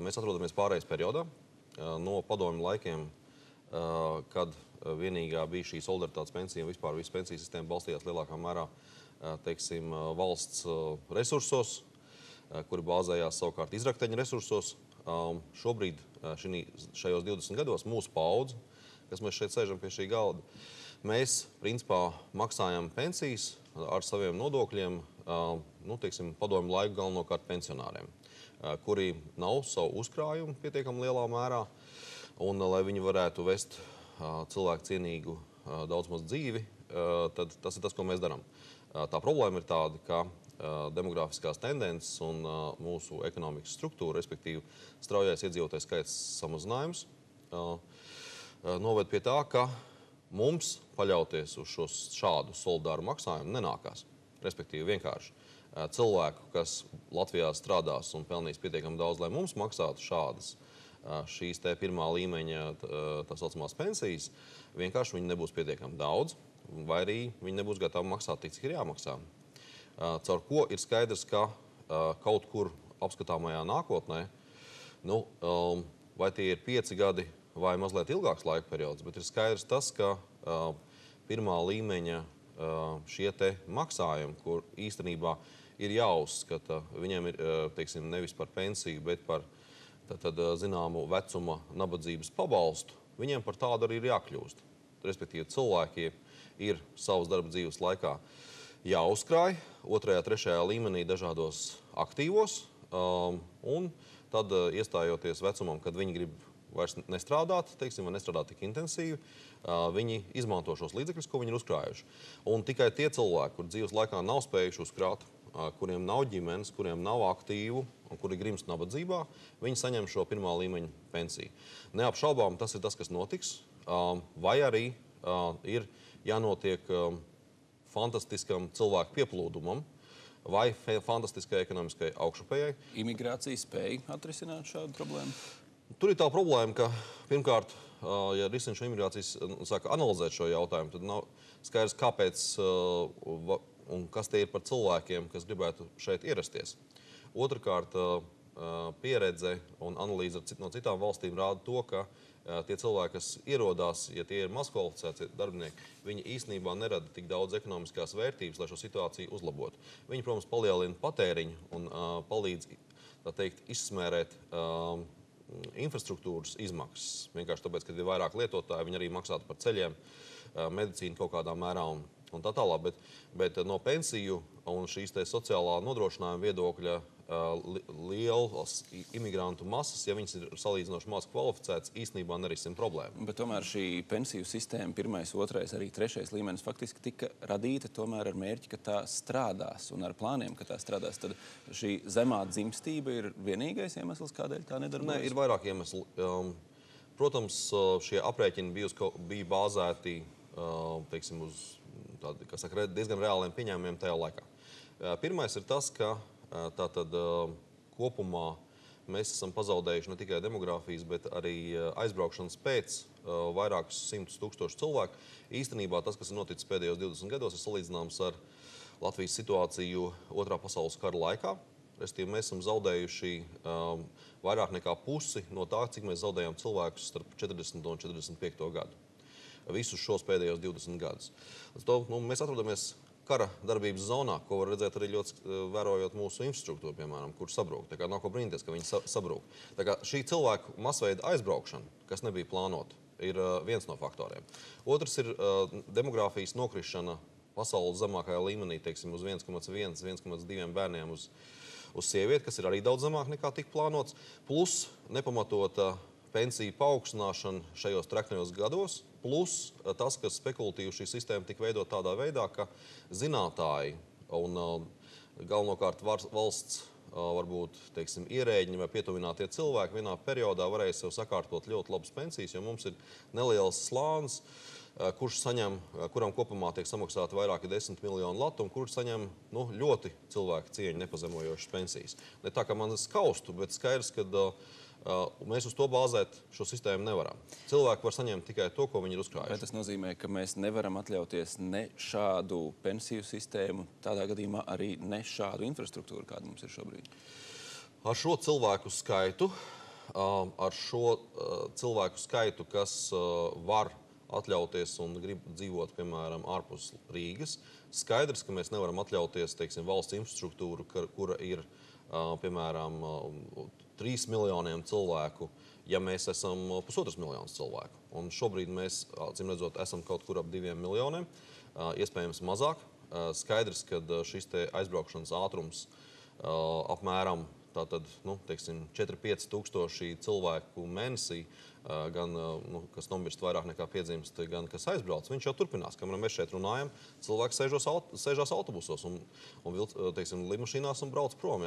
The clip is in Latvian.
mēs atrodamies pārējais periodā no padomju laikiem, kad vienīgā bija šī solidaritātes pensija un vispār visu pensiju sistēmu balstījās lielākā mērā, teiksim, valsts resursos, kuri bāzējās savukārt izrakteņu resursos. Šobrīd, šajos 20 gados, mūsu paudze, kas mēs šeit sēžam pie šī galda, mēs, principā, maksājam pensijas ar saviem nodokļiem, teiksim, padomju laiku galvenokārt pensionāriem, kuri nav savu uzkrājumu pietiekami lielā mērā, un, lai viņi varētu vest cilvēku cienīgu daudz maz dzīvi, tad tas ir tas, ko mēs darām. Tā problēma ir tāda, ka demografiskās tendences un mūsu ekonomikas struktūra, respektīvi straujais iedzīvotāju skaits samazinājums, noved pie tā, ka mums paļauties uz šādu solidāru maksājumu nenākās. Respektīvi vienkārši cilvēku, kas Latvijā strādās un pelnīs pietiekami daudz, lai mums maksātu šīs te pirmā līmeņa tā saucamās pensijas, vienkārši viņi nebūs pietiekami daudz, vai arī viņi nebūs gatavi maksāt tik, cik ir jāmaksā. Caur ko ir skaidrs, ka kaut kur apskatāmajā nākotnē, vai tie ir 5 gadi vai mazliet ilgāks laika periods, bet ir skaidrs tas, ka pirmā līmeņa šie te maksājumi, kur īstenībā ir jāuzskata, viņiem ir, teiksim, nevis par pensiju, bet par zināmu vecuma nabadzības pabalstu, viņiem par tādu arī ir jākļūst. Respektīvi, cilvēki ir savas darba dzīves laikā jāuzkrāj 2., 3. līmenī dažādos aktīvos, un tad iestājoties vecumam, kad viņi grib vairs nestrādāt, teiksim, vai nestrādāt tik intensīvi, viņi izmanto šos līdzekļus, ko viņi ir uzkrājuši. Un tikai tie cilvēki, kur dzīves laikā nav spējuši uzkrāt, kuriem nav ģimenes, kuriem nav aktīvu un kuri grimst nabadzībā, viņi saņem šo pirmā līmeņa pensiju. Neapšaubām tas ir tas, kas notiks, vai arī ir jānotiek fantastiskam cilvēku pieplūdumam vai fantastiskai ekonomiskai augšupējai. Imigrācija spēja atrisināt šādu problēmu? Tur ir tā problēma, ka pirmkārt, ja risina šo imigrācijas, saka analizēt šo jautājumu, tad nav skaidrs, kāpēc un kas tie ir par cilvēkiem, kas gribētu šeit ierasties. Otrakārt, pieredze un analīze no citām valstīm rāda to, ka tie cilvēki, kas ierodās, ja tie ir mazkvalificēti darbinieki, viņi īstenībā nerada tik daudz ekonomiskās vērtības, lai šo situāciju uzlabotu. Viņi, protams, palielina patēriņu un palīdz, tā teikt, izsmērēt infrastruktūras izmaksas. Vienkārši tāpēc, ka ir vairāk lietotāji, viņi arī maksātu par ceļiem, medicīnu kaut kādā mērā un tā tālāk. Bet no pensiju un šīs te sociālā nodrošinājuma viedokļa lielas imigrantu masas, ja viņas ir salīdzinoši maz kvalificētas, īstenībā nerisina problēmu. Bet tomēr šī pensiju sistēma 1., 2., arī 3. līmenis faktiski tika radīta tomēr ar mērķi, ka tā strādās un ar plāniem, ka tā strādās. Tad šī zemā dzimstība ir vienīgais iemesls, kādēļ tā nedarbojas? Nē, ir vairāk iemesli. Protams, šie aprēķini bija bāzēti, teiksim, uz tādi, kas saka, diezgan reāliem pieņēmumiem tajā laikā. Pirmais ir tas, ka tātad kopumā mēs esam pazaudējuši ne tikai demogrāfijas, bet arī aizbraukšanas pēc vairākus 100 000 cilvēku. Īstenībā tas, kas ir noticis pēdējos 20 gados, ir salīdzināms ar Latvijas situāciju 2. pasaules kara laikā. Restīvi, mēs esam zaudējuši vairāk nekā pusi no tā, cik mēs zaudējām cilvēkus starp 40. un 45. gadu. Visus šos pēdējos 20 gadus. Mēs atrodamies kara darbības zonā, ko var redzēt arī ļoti vērojot mūsu infrastruktūru, piemēram, kur sabrūk. Tā kā nav ko brīnīties, ka viņi sabrūk. Tā kā šī cilvēku masveida aizbraukšana, kas nebija plānota, ir viens no faktoriem. Otrs ir demogrāfijas nokrišana pasaules zemākajā līmenī, teiksim, uz 1,1, 1,2 bērniem uz sievieti, kas ir arī daudz zemāk nekā tika plānots, plus nepamatota pensiju paaugstināšana šajos treknajos gados, plus tas, ka spekulatīvi šī sistēma tika veidot tādā veidā, ka zinātāji un galvenokārt valsts, varbūt, teiksim, ierēģiņi vai pietuvinātie cilvēki vienā periodā varēja sev sakārtot ļoti labas pensijas, jo mums ir neliels slānis, kuram kopumā tiek samaksāti vairāki 10 miljoni latu un kurš saņem ļoti cilvēku cieņu nepazemojošas pensijas. Ne tā, ka man skaustu, bet skaidrs, ka mēs uz to bāzēt šo sistēmu nevaram. Cilvēki var saņemt tikai to, ko viņi ir uzkrājuši. Vai tas nozīmē, ka mēs nevaram atļauties ne šādu pensiju sistēmu, tādā gadījumā arī ne šādu infrastruktūru, kāda mums ir šobrīd? Ar šo cilvēku skaitu, kas var atļauties un grib dzīvot, piemēram, ārpus Rīgas, skaidrs, ka mēs nevaram atļauties, teiksim, valsts infrastruktūru, kura ir, piemēram, 3 miljoniem cilvēku, ja mēs esam 1,5 miljonus cilvēku. Un šobrīd mēs, acīm redzot, esam kaut kur ap 2 miljoniem, iespējams mazāk. Skaidrs, ka šis te aizbraukšanas ātrums apmēram tātad, 4-5 tūkstoši cilvēku mēnesī, gan, kas nomirst vairāk nekā piedzimst, gan kas aizbrauc, viņš jau turpinās. Kamēr mēs šeit runājam, cilvēki sēžās autobusos un limašīnās un brauc prom. Ja?